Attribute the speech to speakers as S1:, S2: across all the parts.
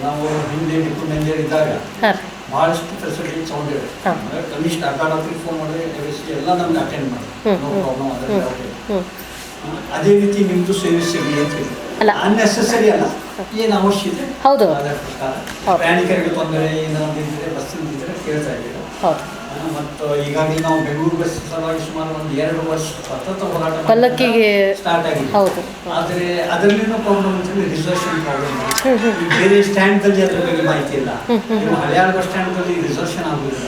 S1: ನಾವು ಹಿಂದೆ ಡಿಪೆಂಡೆಂಟ್ ಇದ್ದಾಗ
S2: ಹಾಂ
S1: ಭಾಳಷ್ಟು ಫೆಸಿಲಿಟಿ ತೊಗೊಂಡಿವೆ. ಅಂದರೆ ಕನಿಷ್ಠ ಅರ್ಧ ರಾತ್ರಿ ಫೋನ್ ಮಾಡಿದ್ರೆ ಎಲ್ಲ ನಮ್ಗೆ ಅಟೆಂಡ್ ಮಾಡಿ ನೋ ಪ್ರಾಬ್ಲಮ್ ಅದರಲ್ಲಿ. ಅದೇ ರೀತಿ ನಿಮ್ಮದು ಸರ್ವಿಸ್ ಸಿಗಲಿ ಅಂತ ಹೇಳಿ
S2: ಅಲ್ಲ
S1: ಅನ್ನೆಸೆಸರಿ ಅಲ್ಲ, ಏನು ಅವಶ್ಯಕತೆ
S2: ಹೌದು
S1: ಅದರ ಪ್ರಕಾರ ಪ್ರಯಾಣಿಕರಿಗೆ ತೊಂದರೆ ಏನಾದರೂ ಇದ್ದರೆ ಬಸ್ಸಿಂದ ಇದ್ದರೆ ಕೇಳ್ತಾ ಇದ್ದೀವಿ.
S2: ಹೌದು.
S1: ಮತ್ತು ಈಗಾಗಲೇ ನಾವು ಬೆಂಗಳೂರು ಬಸ್ ಸಲುವಾಗಿ ಸುಮಾರು ಒಂದು 2 ವರ್ಷ ಸತತ ಹೋರಾಟ
S2: ಪಲ್ಲಕ್ಕಿಗೆ
S1: ಸ್ಟಾರ್ಟ್ ಆಗಿದೆ.
S2: ಹೌದು.
S1: ಆದರೆ ಅದರಲ್ಲಿನೂ ಪ್ರಾಬ್ಲಮ್ ಅಂತೇಳಿ ರಿಸರ್ವೇಷನ್ ಪ್ರಾಬ್ಲಮ್. ಬೇರೆ ಸ್ಟ್ಯಾಂಡ್ದಲ್ಲಿ ಅದ್ರ ಬಗ್ಗೆ ಮಾಹಿತಿ ಇಲ್ಲ. ಹಳೆಯಾಳ ಬಸ್ ಸ್ಟ್ಯಾಂಡ್ದಲ್ಲಿ ರಿಸರ್ವೇಷನ್ ಆಗುದಿಲ್ಲ,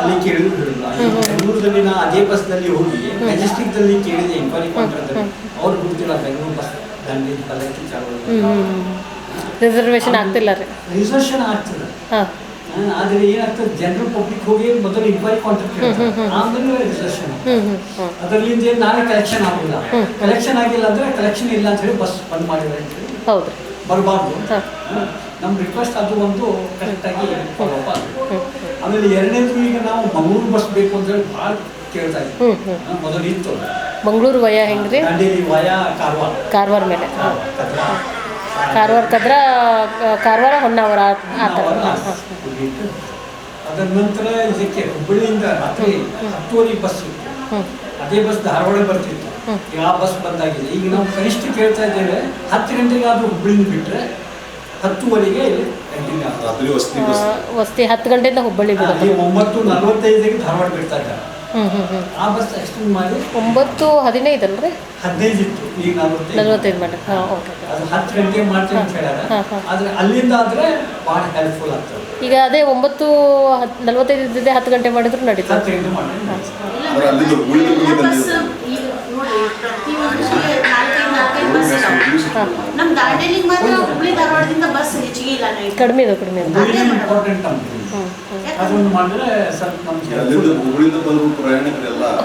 S1: ಅಲ್ಲಿ ಕೇಳಿದ್ರು ಬಿಡಲ್ಲ. ಬೆಂಗಳೂರಲ್ಲಿ ನಾ ಅದೇ ಬಸ್ದಲ್ಲಿ ಹೋಗಿ ಮೆಜೆಸ್ಟಿಕ್ದಲ್ಲಿ ಕೇಳಿದೆ ಎಂಕ್ವೈರಿ ಕೌಂಟರ್ದಲ್ಲಿ, ಅವ್ರು ಗೊತ್ತಿಲ್ಲ ಬೆಂಗಳೂರು ಬಸ್ ದಂಡಿ ಪಲ್ಲಕ್ಕಿ ಚಾಲು
S2: ರಿಸರ್ವೇಷನ್ ಆಗ್ತಿಲ್ಲ ರೀ.
S1: ರಿಸರ್ವೇಷನ್ ಆಗ್ತದೆ. ಆದರೆ ಏನಾಗ್ತದೆ, ಜನರಲ್ ಪಬ್ಲಿಕ್ ಹೋಗಿ ಮೊದಲು ಇನ್ಕ್ವೈರಿ ಕಾಂಟ್ಯಾಕ್ಟ್ ಕೇಳ್ತಾರೆ, ಆಮೇಲೆ ರಿಸರ್ವೇಷನ್. ಅದರಲ್ಲಿಂದ ಏನು ನಾಳೆ ಕಲೆಕ್ಷನ್ ಆಗಿಲ್ಲ, ಕಲೆಕ್ಷನ್ ಆಗಿಲ್ಲ ಅಂದರೆ ಕಲೆಕ್ಷನ್ ಇಲ್ಲ ಅಂತ ಹೇಳಿ ಬಸ್ ಬಂದ್ ಮಾಡಿದ್ರೆ ಅಂತ ಹೇಳಿ
S2: ಹೌದು
S1: ಬರಬಾರ್ದು. ನಮ್ಮ ರಿಕ್ವೆಸ್ಟ್ ಅದು ಒಂದು ಕರೆಕ್ಟಾಗಿ ಫಾಲೋ ಅಪ್ ಆಗಬೇಕು. ಆಮೇಲೆ ಎರಡನೇದು, ಈಗ ನಾವು ಮಂಗಳೂರು ಬಸ್ ಬೇಕು ಅಂತ ಹೇಳಿ ಭಾಳ ಕೇಳ್ತಾ ಇದ್ದೀವಿ. ಮೊದಲು ಇತ್ತು
S2: ಮಂಗಳೂರು ವಯ ಹೆಂಗ್ರಿ,
S1: ದಾಂಡೇಲಿ ವಯಾ ಕಾರವಾರ,
S2: ಕಾರವಾರ ಮೇಲೆ ಕಾರವಾರ ಕದ್ರ ಕಾರವಾರ ಹೊನ್ನಾವರ ಆ ಥರ.
S1: ಅದರ ನಂತರ ಇದಕ್ಕೆ ಹುಬ್ಬಳ್ಳಿಯಿಂದ ರಾತ್ರಿ 10:30 ಬಸ್ ಇತ್ತು. ಅದೇ ಬಸ್ ಧಾರವಾಡ ಬರ್ತಿತ್ತು. ಈಗ ಆ ಬಸ್ ಬಂದಾಗಿದೆ. ಈಗ ನಾವು ಕನಿಷ್ಠ ಕೇಳ್ತಾ ಇದ್ದೇವೆ 10 ಗಂಟೆಗೆ ಆದರೂ ಹುಬ್ಬಳ್ಳಿಯಿಂದ ಬಿಟ್ಟರೆ 10:30ಗೆ
S2: ವಸ್ತಿ 10 ಗಂಟೆಯಿಂದ ಹುಬ್ಬಳ್ಳಿ ಬಿಡುತ್ತೆ.
S1: 9:45ಗೆ ಧಾರವಾಡ ಬಿಡ್ತಾ ಇದ್ದಾರೆ. ಆ ಬಸ್ ಎಕ್ಸ್ಟೆಂಡ್ ಮಾಡಿ
S2: 9:15 ಅಲ್ರಿ,
S1: 15 ಇತ್ತು, ಈಗ
S2: 45 ಮಾಡಿ.
S1: ಅದು 10 ಗಂಟೆಗೆ ಮಾಡ್ತೀವಿ ಅಂತ ಹೇಳ್ಯಾರ. ಆದರೆ ಅಲ್ಲಿಂದ ಆದರೆ ಭಾಳ ಹೆಲ್ಪ್ಫುಲ್ ಆಗ್ತದೆ.
S2: ಈಗ ಅದೇ 9:45 ಇದ್ದಿದ್ದೆ 10 ಗಂಟೆ ಮಾಡಿದ್ರು ನಡೀತದೆ.
S1: 10 ಗಂಟೆ ಮಾಡಿ
S3: ನಮ್ಮ ದಾಂಡೇಲಿಗೆ ಮಾತ್ರ ಹುಬ್ಬಳ್ಳಿ ಧಾರವಾಡದಿಂದ ಬಸ್ ಹೆಚ್ಚಿಗೆ ಇಲ್ಲ.
S2: ಕಡಿಮೆ ಇದೆ, ಕಡಿಮೆ ಇದೆ.
S1: ಇಂಪಾರ್ಟೆಂಟ್ ಅದೊಂದು ಮಾಡಿದ್ರೆ ಸ್ವಲ್ಪ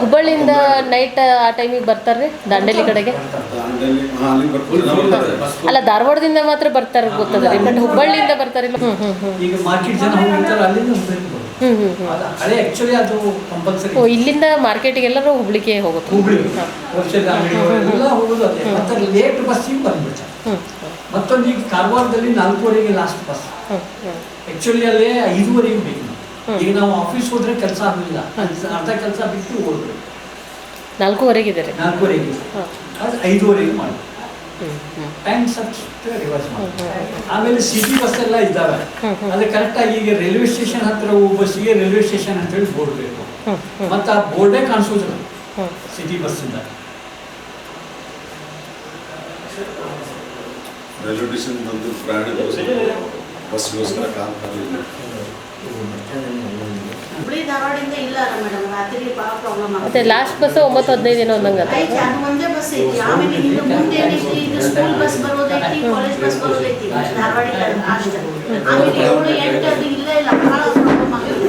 S2: ಹುಬ್ಬಳ್ಳಿಯಿಂದ ನೈಟ್ ಆ ಟೈಮಿಗೆ ಬರ್ತಾರ್ರಿ ದಾಂಡೇಲಿ ಕಡೆಗೆ. ಅಲ್ಲ, ಧಾರವಾಡದಿಂದ ಮಾತ್ರ ಬರ್ತಾರೆ ಗೊತ್ತದ ರೀ, ಬಟ್ ಹುಬ್ಬಳ್ಳಿಯಿಂದ ಬರ್ತಾರಿಲ್ಲ.
S1: ಈಗ ಮಾರ್ಕೆಟ್ ಜನ ಹೋಗ್ತಾರೆ, ಅಲ್ಲಿಂದ ಹಳೆ ಆಕ್ಚುಲಿ ಅದು ಕಂಪಲ್ಸರಿ.
S2: ಓ, ಇಲ್ಲಿಂದ ಮಾರ್ಕೆಟಿಗೆ ಎಲ್ಲರೂ ಹುಬ್ಳಿಗೆ ಹೋಗುತ್ತೆ.
S1: ಹುಬ್ಳಿ ಔಷಧ ಅಂಗಡಿ ಎಲ್ಲ ಹೋಗೋದು ಅದೇ. ಮತ್ತೆ ಲೇಟ್ ಬಸ್ಸಿಗೆ ಬಂದ್ಬಿಡ್ತಾರೆ. ಮತ್ತೊಂದು ಈಗ ಕಾರವಾರದಲ್ಲಿ 4:30ಗೆ ಲಾಸ್ಟ್ ಬಸ್. ಆಕ್ಚುಲಿ ಅಲ್ಲೇ 5:30ಗೆ ಬೇಕು. ಈಗ ನಾವು ಆಫೀಸ್ ಹೋದ್ರೆ ಕೆಲಸ ಆಗಲಿಲ್ಲ, ಅರ್ಧ ಕೆಲಸ ಬಿಟ್ಟು ಓಡ್ಬೇಕು.
S2: 4:15 ಇದೆ ರೀ.
S1: 4:30ಗೆ ಅದು 5:30ಗೆ ಮಾಡಿ ಟೈಮ್ ಸಬ್ಸ್ಟ್ ರಿವರ್ಸ್ ಮಾಡಿ. ಆಮೇಲೆ ಸಿಟಿ ಬಸ್ ಎಲ್ಲ ಇದ್ದಾವೆ, ಅದು ಕರೆಕ್ಟಾಗಿ ಈಗ ರೈಲ್ವೆ ಸ್ಟೇಷನ್ ಹತ್ರ ಹೋಗೋ ಬಸ್ಸಿಗೆ ರೈಲ್ವೆ ಸ್ಟೇಷನ್ ಅಂತೇಳಿ ಬೋರ್ಡ್ ಬೇಕು. ಮತ್ತು ಆ ಬೋರ್ಡೇ ಕಾಣಿಸೋದಿಲ್ಲ ಸಿಟಿ ಬಸ್ಸಿಂದ.
S4: ರೈಲ್ವೆ ಸ್ಟೇಷನ್ ಬಂದು ಬಸ್ಗೋಸ್ಕರ
S3: ಹುಬ್ಬಳ್ಳಿ ಧಾರವಾಡದಿಂದ ಇಲ್ಲ ಮೇಡಮ್, ರಾತ್ರಿ ಭಾಳ ಪ್ರಾಬ್ಲಮ್ ಆಗುತ್ತೆ.
S2: ಮತ್ತೆ ಲಾಸ್ಟ್ ಬಸ್ 9:15 ಏನೋ ಅಂದಂಗೆ
S3: ಐತಿ, ಅದು ಒಂದೇ ಬಸ್ ಐತಿ. ಆಮೇಲೆ ಇನ್ನು ಮುಂದೆ ಏನೈತಿ, ಇದು ಸ್ಕೂಲ್ ಬಸ್ ಬರೋದೈತಿ, ಕಾಲೇಜ್ ಬಸ್ ಬರೋದೈತಿ ಧಾರವಾಡಿಗೆ ಅಷ್ಟೇ. ಆಮೇಲೆ 7, 8 ಅದು ಇಲ್ಲ ಇಲ್ಲ, ಭಾಳ ಪ್ರಾಬ್ಲಮ್ ಆಗುತ್ತೆ.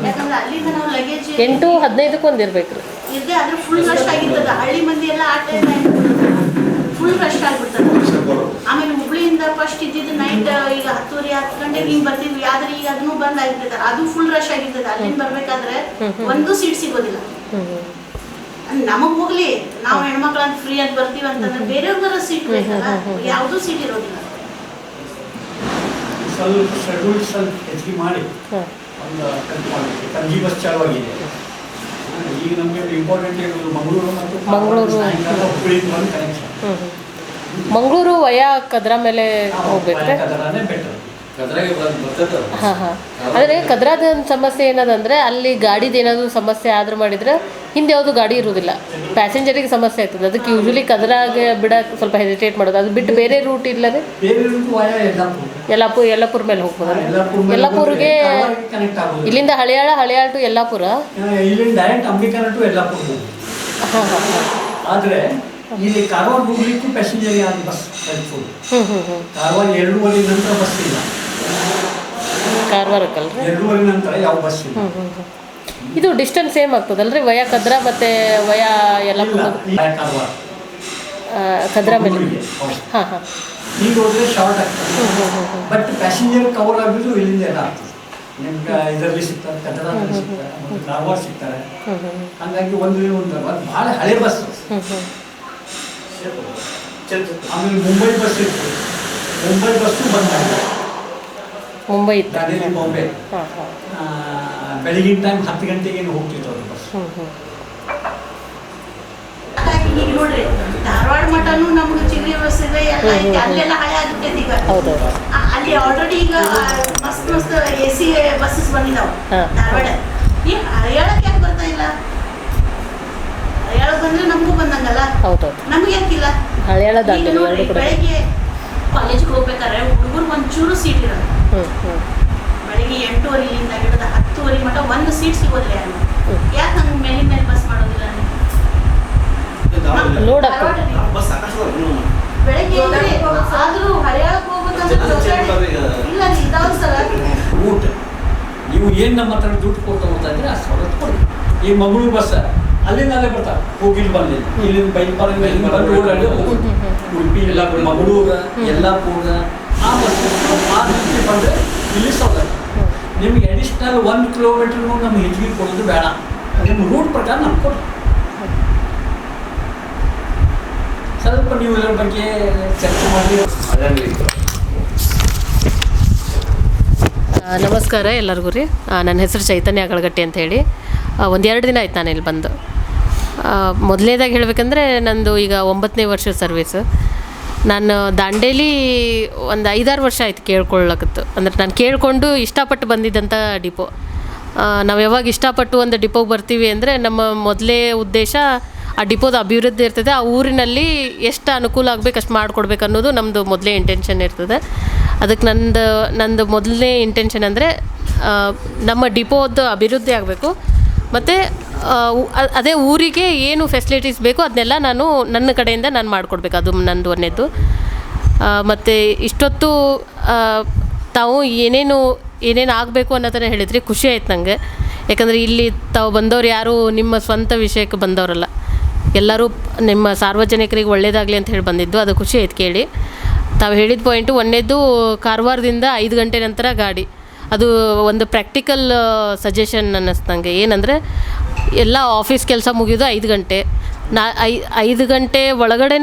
S3: ಯಾಕಂದ್ರೆ ಅಲ್ಲಿಂದ ನಾವು ಲಗೇಜ್
S2: 8:15ಕ್ಕೆ ಒಂದು ಇರ್ಬೇಕು ರೀ.
S3: ಇರ್ದೆ ಅದ್ರ ಫುಲ್ ರಶ್ ಆಗಿರ್ತದೆ. ಹಳ್ಳಿ ಮಂದಿ ಎಲ್ಲ ಆ ಟೈಮ್ ಫುಲ್ ರಶ್ ಆಗಿಬಿಡ್ತದೆ. ಆಮೇಲೆ ಹುಬ್ಳಿಯಿಂದ ಫಸ್ಟ್ ಇದ್ದಿದ್ದು ನೈಟ್ ಈಗ 10:30, 10 ಗಂಟೆಗೆ ಹಿಂಗೆ ಬರ್ತಿದ್ವಿ. ಆದ್ರೆ ಈಗ ಅದನ್ನು ಬಂದ್ ಆಗಿರ್ತದೆ, ಅದು ಫುಲ್ ರಶ್ ಆಗಿರ್ತದೆ. ಅಲ್ಲಿಂದ ಬರ್ಬೇಕಾದ್ರೆ ಒಂದು ಸೀಟ್ ಸಿಗೋದಿಲ್ಲ. ನಮಗ್ ಹೋಗ್ಲಿ, ನಾವು ಹೆಣ್ಮಕ್ಳಂತ ಫ್ರೀ ಆಗಿ ಬರ್ತೀವಿ ಅಂತಂದ್ರೆ ಬೇರೆಯವ್ರ ಸೀಟ್ ಬೇಕಲ್ಲ, ಯಾವುದೂ ಸೀಟ್ ಇರೋದಿಲ್ಲ.
S1: ಸ್ವಲ್ಪ ಶೆಡ್ಯೂಲ್ ಸ್ವಲ್ಪ ಹೆಚ್ಚಿಗೆ ಮಾಡಿ ಒಂದು ಕಂಜಿ ಬಸ್ ಚಾಲು ಆಗಿದೆ. ಈಗ ನಮಗೆ ಇಂಪಾರ್ಟೆಂಟ್ ಇರೋದು ಮಂಗಳೂರು ಮತ್ತು ಹುಬ್ಬಳ್ಳಿ ಒಂದು ಕನೆಕ್ಷನ್.
S2: ಮಂಗಳೂರು ವಯಾ ಕದ್ರಾ ಮೇಲೆ ಹೋಗ್ಬೇಕ್ರೆ. ಹಾಂ ಹಾಂ. ಆದರೆ ಕದ್ರಾದ ಸಮಸ್ಯೆ ಏನದಂದರೆ ಅಲ್ಲಿ ಗಾಡಿದು ಏನಾದರೂ ಸಮಸ್ಯೆ ಆದರೂ ಮಾಡಿದರೆ ಹಿಂದೆ ಯಾವುದು ಗಾಡಿ ಇರೋದಿಲ್ಲ, ಪ್ಯಾಸೆಂಜರಿಗೆ ಸಮಸ್ಯೆ ಆಗ್ತದೆ. ಅದಕ್ಕೆ ಯೂಶ್ವಲಿ ಕದ್ರಾಗೆ ಬಿಡೋಕೆ ಸ್ವಲ್ಪ ಹೆಸಿಟೇಟ್ ಮಾಡೋದು. ಅದು ಬಿಟ್ಟು ಬೇರೆ ರೂಟ್ ಇಲ್ಲ ರೀ. ಯಲ್ಲಾಪುರ ಮೇಲೆ ಹೋಗ್ಬೋದು. ಯಲ್ಲಾಪುರ್ಗೆ ಇಲ್ಲಿಂದ ಹಳಿಯಾಳ ಟು ಯಲ್ಲಾಪುರ.
S1: ಡೈರೆಕ್ಟ್ ಅಂಬಿಕಾನ ಟು ಯಲ್ಲಾಪುರ.
S2: ಹಾಂ ಹಾಂ ಹಾಂ.
S1: ಆದರೆ ಇಲ್ಲಿ ಕಾರವಾರ ಹೋಗ್ಲಿಕ್ಕೂ ಪ್ಯಾಸೆಂಜರ್ ಯಾರು ಬಸ್ ಹೆಲ್ಪ್ಫುಲ್. ಕಾರವಾರ 2:30 ನಂತರ ಬಸ್ ಇಲ್ಲ.
S2: ಕಾರವಾರಕ್ಕಲ್ರಿ
S1: 2:30 ನಂತರ ಯಾವ ಬಸ್ ಇಲ್ಲ.
S2: ಇದು ಡಿಸ್ಟೆನ್ಸ್ ಸೇಮ್ ಆಗ್ತದಲ್ರಿ, ವಯಾ ಕದ್ರಾ ಮತ್ತು ವಯಾ ಯಲ್ಲಾಪುರ.
S1: ಕಾರವಾರ
S2: ಕದ್ರಾ ಮೇಲೆ. ಹಾಂ ಹಾಂ.
S1: ಈಗ ಹೋದ್ರೆ ಶಾರ್ಟ್ ಆಗ್ತದೆ, ಬಟ್ ಪ್ಯಾಸೆಂಜರ್ ಕವರ್ ಆಗೋದು ಇಲ್ಲಿಂದ ಎಲ್ಲ ಆಗ್ತದೆ. ನಿಮ್ಗೆ ಇದರಲ್ಲಿ ಸಿಗ್ತಾರೆ, ಕದ್ರಾದಲ್ಲಿ ಸಿಗ್ತಾರೆ, ಮತ್ತು ಕಾರವಾರ ಸಿಗ್ತಾರೆ. ಹಾಗಾಗಿ ಒಂದು ಭಾಳ ಹಳೆ ಬಸ್. ಆಮೇಲೆ ಮುಂಬೈ ಬಸ್ ಇತ್ತು, ಮುಂಬೈ ಬಸ್ಸು ಬಂದಾಗಿದೆ.
S2: ಮುಂಬೈ ಇತ್ತು.
S1: ದಾಂಡೇಲಿ ಬಾಂಬೆ.
S2: ಹಾಂ ಹಾಂ.
S1: ಬೆಳಗಿನ ಟೈಮ್ 10 ಗಂಟೆಗೆ ಹೋಗ್ತಿತ್ತು ಅದು ಬಸ್.
S2: ಹ್ಞೂ ಹ್ಞೂ.
S3: ಈಗ ನೋಡ್ರಿ ಧಾರವಾಡ ಮಠನೂ ನಮ್ಗೆ ಚಿಗ್ರಿ ಬಸ್ ಇದೆ ಎಲ್ಲ ಐತಿ, ಅಲ್ಲೆಲ್ಲ ಹಳೆ ಆಗ್ಬಿಟ್ಟೈತಿ ಈಗ.
S2: ಹೌದೌದು.
S3: ಅಲ್ಲಿ ಆಲ್ರೆಡಿ ಈಗ ಮಸ್ತ್ ಮಸ್ತ್ AC ಬಸ್ಸಸ್ ಬಂದಿದಾವ
S2: ಹಾಂ.
S3: ಧಾರವಾಡ. ಈ ಹರಿಯಾಣಕ್ಕೆ ಯಾಕೆ ಬರ್ತಾ ಇಲ್ಲ? ಹರಿಯಾಣ ಬಂದ್ರೆ ನಮಗೂ ಬಂದಂಗಲ್ಲ,
S2: ಹೌದೌದು.
S3: ನಮ್ಗೆ ಯಾಕಿಲ್ಲ?
S2: ಹಳೆಯಾಳ
S3: ಈಗ
S2: ದಾಂಡೇಲಿ
S3: ನೋಡ್ರಿ
S2: ಎರಡು ಕೂಡ.
S3: ಬೆಳಗ್ಗೆ ಕಾಲೇಜ್ಗೆ ಹೋಗ್ಬೇಕಾದ್ರೆ ಹುಡುಗರು ಒಂಚೂರು ಸೀಟ್ ಇರೋದು.
S2: ಹ್ಞೂ ಹ್ಞೂ.
S3: ಬೆಳಿಗ್ಗೆ 8:30 ಹಿಡಿದ 10:30 ಮಟ್ಟ ಒಂದು ಸೀಟ್ ಸಿಗೋದಿಲ್ಲ ಯಾರು. ಯಾಕೆ ಹಂಗೆ ಮೇಲಿನ ಮೇಲೆ ಬಸ್ ಮಾಡೋದಿಲ್ಲ?
S2: ಲೋಡ್ ಆಗ್ತದೆ.
S3: ಬೆಳಗ್ಗೆ ಆದ್ರೂ ಹರಿಯಾಣಕ್ಕೆ ಹೋಗ್ಬೇಕಂದ್ರೆ ಇಲ್ಲ ಇದಾವ್ ಸಲ
S1: ಊಟ ನೀವು ಏನು ನಮ್ಮ ಹತ್ರ ದುಡ್ಡು ಕೊಟ್ಟು ಹೋಗ್ತಾ ಇದ್ರೆ ಆ ಸವಲತ್ತು ಕೊಡಿ. ಈ ಮಂಗಳೂರು ಬಸ್ ಅಲ್ಲಿಂದ ಅಲ್ಲೇ ಬರ್ತಾರೆ, ಹೋಗಿಲ್ ಬಂದಿಲ್ಲ ಇಲ್ಲಿಂದ ಬೈಲ್ಪಾಡಿಂದ ಇಲ್ಲಿ ಬಂದು ಓಡಾಡಿ ಹೋಗೋದು. ಉಡುಪಿ ಎಲ್ಲ ಮಂಗಳೂರು ಯಲ್ಲಾಪುರ ಆ ಬಸ್ ಬಂದರೆ ಇಲ್ಲಿ ಸವಲತ್ತು. ನಿಮಗೆ ಅಡಿಷ್ನಲ್ 1 ಕಿಲೋಮೀಟರ್ನು ನಮ್ಗೆ ಹೆಚ್ಚಿಗೆ ಕೊಡೋದು ಬೇಡ, ನಿಮ್ಮ ರೂಟ್ ಪ್ರಕಾರ ನಮ್ಗೆ ಕೊಡಿ. ಸ್ವಲ್ಪ ನೀವು ಇದರ ಬಗ್ಗೆ ಚರ್ಚೆ ಮಾಡಿ.
S2: ನಮಸ್ಕಾರ ಎಲ್ಲರಿಗೂ ರೀ. ನನ್ನ ಹೆಸರು ಚೈತನ್ಯ ಅಗಳಗಟ್ಟಿ ಅಂತ ಹೇಳಿ. 1-2 ದಿನ ಆಯ್ತು ನಾನು ಇಲ್ಲಿ ಬಂದು. ಮೊದಲನೇದಾಗಿ ಹೇಳಬೇಕಂದ್ರೆ ನಂದು ಈಗ 9ನೇ ವರ್ಷದ ಸರ್ವೀಸು. ನಾನು ದಾಂಡೇಲಿ ಒಂದು 5-6 ವರ್ಷ ಆಯ್ತು ಕೇಳ್ಕೊಳ್ಳಕತ್ತು. ಅಂದರೆ ನಾನು ಕೇಳಿಕೊಂಡು ಇಷ್ಟಪಟ್ಟು ಬಂದಿದ್ದಂಥ ಡಿಪೋ. ನಾವು ಯಾವಾಗ ಇಷ್ಟಪಟ್ಟು ಒಂದು ಡಿಪೋಗೆ ಬರ್ತೀವಿ ಅಂದರೆ ನಮ್ಮ ಮೊದಲೇ ಉದ್ದೇಶ ಆ ಡಿಪೋದ ಅಭಿವೃದ್ಧಿ ಇರ್ತದೆ, ಆ ಊರಿನಲ್ಲಿ ಎಷ್ಟು ಅನುಕೂಲ ಆಗಬೇಕು ಅಷ್ಟು ಮಾಡಿಕೊಡ್ಬೇಕು ಅನ್ನೋದು ನಮ್ಮದು ಮೊದಲೇ ಇಂಟೆನ್ಷನ್ ಇರ್ತದೆ. ಅದಕ್ಕೆ ನಂದು ಮೊದಲನೇ ಇಂಟೆನ್ಷನ್ ಅಂದರೆ ನಮ್ಮ ಡಿಪೋದ ಅಭಿವೃದ್ಧಿ ಆಗಬೇಕು, ಮತ್ತು ಅದೇ ಊರಿಗೆ ಏನು ಫೆಸಿಲಿಟೀಸ್ ಬೇಕು ಅದನ್ನೆಲ್ಲ ನಾನು ನನ್ನ ಕಡೆಯಿಂದ ನಾನು ಮಾಡಿಕೊಡ್ಬೇಕು, ಅದು ನಂದು ಒಂದೇದು. ಮತ್ತು ಇಷ್ಟೊತ್ತು ತಾವು ಏನೇನು ಆಗಬೇಕು ಅನ್ನೋದನ್ನು ಹೇಳಿದ್ರಿ, ಖುಷಿ ಆಯ್ತು ನನಗೆ. ಯಾಕಂದರೆ ಇಲ್ಲಿ ತಾವು ಬಂದವ್ರು ಯಾರು ನಿಮ್ಮ ಸ್ವಂತ ವಿಷಯಕ್ಕೆ ಬಂದವರಲ್ಲ, ಎಲ್ಲರೂ ನಿಮ್ಮ ಸಾರ್ವಜನಿಕರಿಗೆ ಒಳ್ಳೆಯದಾಗಲಿ ಅಂತ ಹೇಳಿ ಬಂದಿದ್ದು. ಅದು ಖುಷಿ ಆಯ್ತು ಕೇಳಿ. ತಾವು ಹೇಳಿದ ಪಾಯಿಂಟು ಒಂದೇದು, ಕಾರವಾರದಿಂದ 5 ಗಂಟೆ ನಂತರ ಗಾಡಿ, ಅದು ಒಂದು ಪ್ರಾಕ್ಟಿಕಲ್ ಸಜೆಷನ್ ಅನ್ನಿಸ್ತು ನನಗೆ. ಏನಂದರೆ ಎಲ್ಲ ಆಫೀಸ್ ಕೆಲಸ ಮುಗಿಯೋದು 5 ಗಂಟೆ. 5 ಗಂಟೆ ಒಳಗಡೆ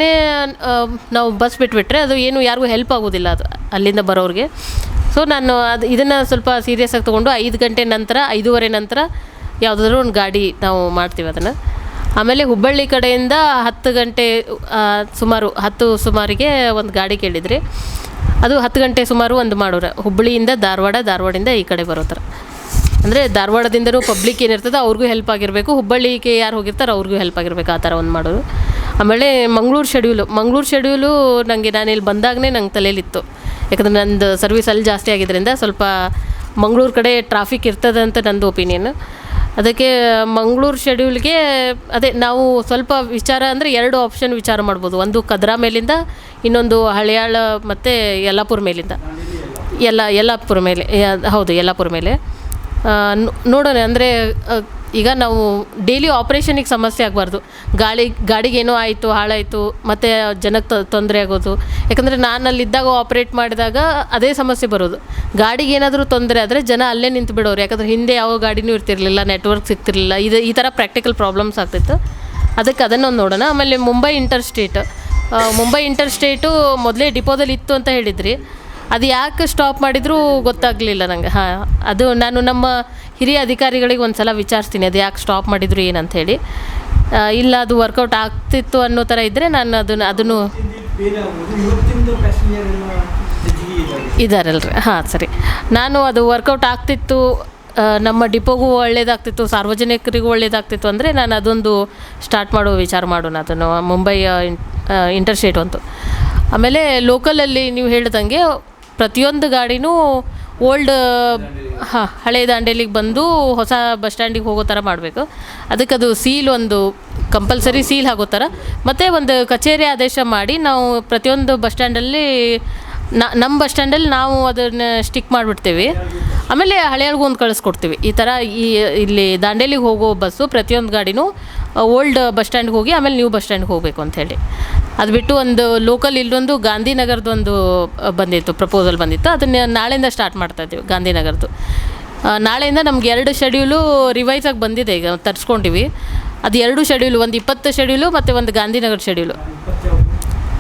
S2: ನಾವು ಬಸ್ ಬಿಟ್ಬಿಟ್ರೆ ಅದು ಏನು ಯಾರಿಗೂ ಹೆಲ್ಪ್ ಆಗೋದಿಲ್ಲ, ಅದು ಅಲ್ಲಿಂದ ಬರೋರಿಗೆ. ಸೊ ನಾನು ಇದನ್ನು ಸ್ವಲ್ಪ ಸೀರಿಯಸ್ಸಾಗಿ ತೊಗೊಂಡು 5 ಗಂಟೆ ನಂತರ 5:15 ನಂತರ ಯಾವುದಾದ್ರೂ ಒಂದು ಗಾಡಿ ನಾವು ಮಾಡ್ತೀವಿ ಅದನ್ನು. ಆಮೇಲೆ ಹುಬ್ಬಳ್ಳಿ ಕಡೆಯಿಂದ 10 ಗಂಟೆ ಸುಮಾರಿಗೆ ಒಂದು ಗಾಡಿ ಕೇಳಿದ್ರಿ. ಅದು 10 ಗಂಟೆ ಸುಮಾರು ಒಂದು ಮಾಡೋರು, ಹುಬ್ಬಳ್ಳಿಯಿಂದ ಧಾರವಾಡದಿಂದ ಈ ಕಡೆ ಬರೋ ಥರ. ಅಂದರೆ ಧಾರವಾಡದಿಂದನೂ ಪಬ್ಲಿಕ್ ಏನಿರ್ತದೆ ಅವ್ರಿಗೂ ಹೆಲ್ಪ್ ಆಗಿರಬೇಕು, ಹುಬ್ಬಳ್ಳಿಗೆ ಯಾರು ಹೋಗಿರ್ತಾರೆ ಅವ್ರಿಗೂ ಹೆಲ್ಪ್ ಆಗಿರಬೇಕು, ಆ ಥರ ಒಂದು ಮಾಡೋದು. ಆಮೇಲೆ ಮಂಗಳೂರು ಶೆಡ್ಯೂಲು ನನಗೆ ನಾನು ಇಲ್ಲಿ ಬಂದಾಗಲೇ ನಂಗೆ ತಲೆಯಲ್ಲಿತ್ತು. ಯಾಕಂದರೆ ನಂದು ಸರ್ವಿಸ್ ಅಲ್ಲಿ ಜಾಸ್ತಿ ಆಗಿದ್ದರಿಂದ ಸ್ವಲ್ಪ ಮಂಗಳೂರು ಕಡೆ ಟ್ರಾಫಿಕ್ ಇರ್ತದೆ ಅಂತ ನಂದು ಒಪಿನಿಯನ್. ಅದಕ್ಕೆ ಮಂಗಳೂರು ಶೆಡ್ಯೂಲ್ಗೆ ಅದೇ ನಾವು ಸ್ವಲ್ಪ ವಿಚಾರ ಅಂದರೆ 2 ಆಪ್ಷನ್ ವಿಚಾರ ಮಾಡ್ಬೋದು. ಒಂದು ಕದ್ರಾ ಮೇಲಿಂದ, ಇನ್ನೊಂದು ಹಳಿಯಾಳ ಮತ್ತು ಯಲ್ಲಾಪುರ ಮೇಲಿಂದ. ಯಲ್ಲಾಪುರ ಮೇಲೆ, ಹೌದು ಯಲ್ಲಾಪುರ ಮೇಲೆ ನೋಡೋಣ. ಅಂದರೆ ಈಗ ನಾವು ಡೈಲಿ ಆಪ್ರೇಷನಿಗೆ ಸಮಸ್ಯೆ ಆಗಬಾರ್ದು. ಗಾಡಿಗೆ ಏನೋ ಆಯಿತು, ಹಾಳಾಯಿತು, ಮತ್ತು ಜನಕ್ಕೆ ತೊಂದರೆ ಆಗೋದು. ಯಾಕಂದರೆ ನಾನು ಅಲ್ಲಿದ್ದಾಗ ಆಪ್ರೇಟ್ ಮಾಡಿದಾಗ ಅದೇ ಸಮಸ್ಯೆ ಬರೋದು. ಗಾಡಿಗೆ ಏನಾದರೂ ತೊಂದರೆ ಆದರೆ ಜನ ಅಲ್ಲೇ ನಿಂತು ಬಿಡೋರು. ಯಾಕಂದರೆ ಹಿಂದೆ ಯಾವ ಗಾಡಿನೂ ಇರ್ತಿರಲಿಲ್ಲ, ನೆಟ್ವರ್ಕ್ ಸಿಗ್ತಿರಲಿಲ್ಲ, ಈ ಥರ ಪ್ರಾಕ್ಟಿಕಲ್ ಪ್ರಾಬ್ಲಮ್ಸ್ ಆಗ್ತಿತ್ತು. ಅದಕ್ಕೆ ಅದನ್ನೊಂದು ನೋಡೋಣ. ಆಮೇಲೆ ಮುಂಬೈ ಇಂಟರ್ಸ್ಟೇಟು ಮೊದಲೇ ಡಿಪೋದಲ್ಲಿ ಇತ್ತು ಅಂತ ಹೇಳಿದ್ರಿ. ಅದು ಯಾಕೆ ಸ್ಟಾಪ್ ಮಾಡಿದರೂ ಗೊತ್ತಾಗಲಿಲ್ಲ ನನಗೆ. ಅದು ನಾನು ನಮ್ಮ ಹಿರಿಯ ಅಧಿಕಾರಿಗಳಿಗೆ ಒಂದು ಸಲ ವಿಚಾರಿಸ್ತೀನಿ, ಅದು ಯಾಕೆ ಸ್ಟಾಪ್ ಮಾಡಿದ್ರು ಏನಂಥೇಳಿ. ಇಲ್ಲ ಅದು ವರ್ಕೌಟ್ ಆಗ್ತಿತ್ತು ಅನ್ನೋ ಥರ ಇದ್ದರೆ ನಾನು ಅದನ್ನು ಇದ್ದಾರಲ್ರಿ. ಸರಿ. ನಾನು ಅದು ವರ್ಕೌಟ್ ಆಗ್ತಿತ್ತು, ನಮ್ಮ ಡಿಪೋಗೂ ಒಳ್ಳೇದಾಗ್ತಿತ್ತು, ಸಾರ್ವಜನಿಕರಿಗೂ ಒಳ್ಳೇದಾಗ್ತಿತ್ತು ಅಂದರೆ ನಾನು ಅದೊಂದು ಸ್ಟಾರ್ಟ್ ಮಾಡೋ ವಿಚಾರ ಮಾಡೋಣ, ಅದನ್ನು ಮುಂಬೈ ಇಂಟರ್ಸ್ಟೇಟ್ ಅಂತು. ಆಮೇಲೆ ಲೋಕಲಲ್ಲಿ ನೀವು ಹೇಳ್ದಂಗೆ ಪ್ರತಿಯೊಂದು ಗಾಡಿನೂ ಓಲ್ಡ್ ಹಳೆ ದಾಂಡೇಲಿಗೆ ಬಂದು ಹೊಸ ಬಸ್ ಸ್ಟ್ಯಾಂಡಿಗೆ ಹೋಗೋ ಥರ ಮಾಡಬೇಕು. ಅದಕ್ಕೆ ಅದು ಒಂದು ಕಂಪಲ್ಸರಿ ಸೀಲ್ ಆಗೋ ಥರ, ಮತ್ತು ಒಂದು ಕಚೇರಿ ಆದೇಶ ಮಾಡಿ ನಾವು ಪ್ರತಿಯೊಂದು ಬಸ್ ಸ್ಟ್ಯಾಂಡಲ್ಲಿ ನಮ್ಮ ಬಸ್ ಸ್ಟ್ಯಾಂಡಲ್ಲಿ ನಾವು ಅದನ್ನು ಸ್ಟಿಕ್ ಮಾಡಿಬಿಡ್ತೀವಿ. ಆಮೇಲೆ ಹಳೆಯವ್ರಿಗೂ ಒಂದು ಕಳಿಸ್ಕೊಡ್ತೀವಿ. ಈ ಥರ ಇಲ್ಲಿ ದಾಂಡೇಲಿಗೆ ಹೋಗೋ ಬಸ್ಸು ಪ್ರತಿಯೊಂದು ಗಾಡಿನೂ ಓಲ್ಡ್ ಬಸ್ ಸ್ಟ್ಯಾಂಡ್ಗೆ ಹೋಗಿ ಆಮೇಲೆ ನ್ಯೂ ಬಸ್ ಸ್ಟ್ಯಾಂಡ್ಗೆ ಹೋಗಬೇಕು ಅಂಥೇಳಿ. ಅದು ಬಿಟ್ಟು ಒಂದು ಲೋಕಲ್ ಇಲ್ಲೊಂದು ಗಾಂಧಿನಗರದೊಂದು ಪ್ರಪೋಸಲ್ ಬಂದಿತ್ತು. ಅದನ್ನು ನಾಳೆಯಿಂದ ಸ್ಟಾರ್ಟ್ ಮಾಡ್ತಾಯಿದ್ದೀವಿ, ಗಾಂಧಿನಗರದ್ದು. ನಾಳೆಯಿಂದ ನಮ್ಗೆ 2 ಶೆಡ್ಯೂಲು ರಿವೈಸ್ ಆಗಿ ಬಂದಿದೆ, ಈಗ ತರಿಸ್ಕೊಂಡಿವಿ. ಅದು 2 ಶೆಡ್ಯೂಲು, ಒಂದು 20 ಶೆಡ್ಯೂಲು ಮತ್ತು ಒಂದು ಗಾಂಧಿನಗರ ಶೆಡ್ಯೂಲು.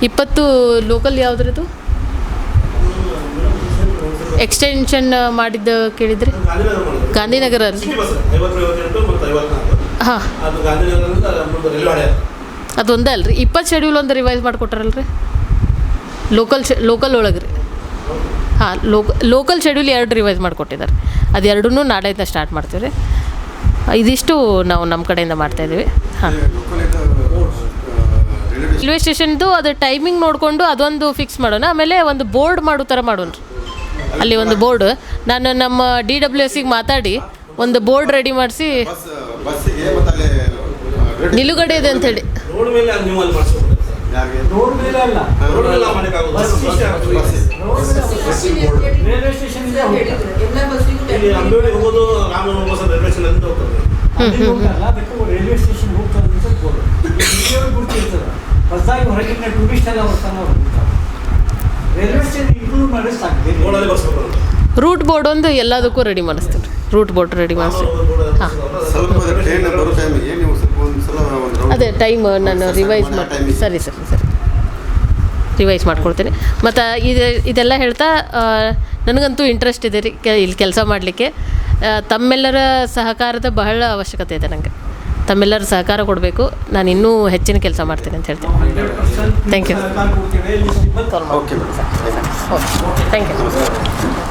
S2: 20 ಲೋಕಲ್ ಯಾವುದ್ರದ್ದು ಎಕ್ಸ್ಟೆನ್ಷನ್ ಮಾಡಿದ್ದು ಕೇಳಿದ್ರಿ ಗಾಂಧಿನಗರ ಅಲ್ರಿ ಹಾಂ ಅದೊಂದೇ ಅಲ್ರಿ 20 ಶೆಡ್ಯೂಲ್ ಒಂದು ರಿವೈಸ್ ಮಾಡಿಕೊಟ್ರಲ್ರಿ ಲೋಕಲ್ ಒಳಗೆ ರೀ ಹಾಂ ಲೋಕಲ್ ಶೆಡ್ಯೂಲ್ 2 ರಿವೈಸ್ ಮಾಡಿಕೊಟ್ಟಿದ್ದಾರೆ ಅದು ಎರಡೂ ನಾಳೆಯಿಂದ ಸ್ಟಾರ್ಟ್ ಮಾಡ್ತೀವಿ ರೀ ಇದಿಷ್ಟು ನಾವು ನಮ್ಮ ಕಡೆಯಿಂದ ಮಾಡ್ತಾಯಿದ್ದೀವಿ ಹಾಂ ರೈಲ್ವೆ ಸ್ಟೇಷನ್ದು ಅದು ಟೈಮಿಂಗ್ ನೋಡಿಕೊಂಡು ಅದೊಂದು ಫಿಕ್ಸ್ ಮಾಡೋಣ ಆಮೇಲೆ ಒಂದು ಬೋರ್ಡ್ ಮಾಡೋ ಥರ ಮಾಡೋಣ ರೀ ಅಲ್ಲಿ ಒಂದು ಬೋರ್ಡ್ ನಾನು ನಮ್ಮ DWSಗೆ ಮಾತಾಡಿ ಒಂದು ಬೋರ್ಡ್ ರೆಡಿ ಮಾಡಿಸಿ ನಿಲುಗಡೆ ಇದೆ ಅಂಥೇಳಿ
S1: ರೋಡ್ ಮೇಲೆ ಅಲ್ಲ ರೈಲ್ವೆ ಸ್ಟೇಷನ್ ರೈಲ್ವೆ ಸ್ಟೇಷನ್ ಹೋಗ್ತಾರೆ ಹೊಸದಾಗಿ ಹೊರಗಿನ ಟೂರಿಸ್ಟ್ ಎಲ್ಲ ಬರ್ತಾನೆ ರೈಲ್ವೆ ಸ್ಟೇಷನ್ ಇಂಕ್ಲೂಡ್ ಮಾಡಿ ಸಾಕು
S2: ರೂಟ್ ಬೋರ್ಡ್ ಒಂದು ಎಲ್ಲದಕ್ಕೂ ರೆಡಿ ಮಾಡಿಸ್ತೀವಿ ರೂಟ್ ಬೋರ್ಡ್ ರೆಡಿ ಮಾಡಿಸ್ತೀವಿ ಹಾಂ ಅದೇ ಟೈಮ್ ನಾನು ರಿವೈಸ್ ಮಾಡ್ತೀನಿ ಸರಿ ರಿವೈಸ್ ಮಾಡ್ಕೊಡ್ತೀನಿ ಮತ್ತು ಇದೆಲ್ಲ ಹೇಳ್ತಾ ನನಗಂತೂ ಇಂಟ್ರೆಸ್ಟ್ ಇದೆ ರೀ ಇಲ್ಲಿ ಕೆಲಸ ಮಾಡಲಿಕ್ಕೆ ತಮ್ಮೆಲ್ಲರ ಸಹಕಾರದ ಬಹಳ ಅವಶ್ಯಕತೆ ಇದೆ ನನಗೆ ತಮ್ಮೆಲ್ಲರ ಸಹಕಾರ ಕೊಡಬೇಕು ನಾನು ಇನ್ನೂ ಹೆಚ್ಚಿನ ಕೆಲಸ ಮಾಡ್ತೀನಿ ಅಂತ ಹೇಳ್ತೀನಿ thank you
S1: okay
S2: thank you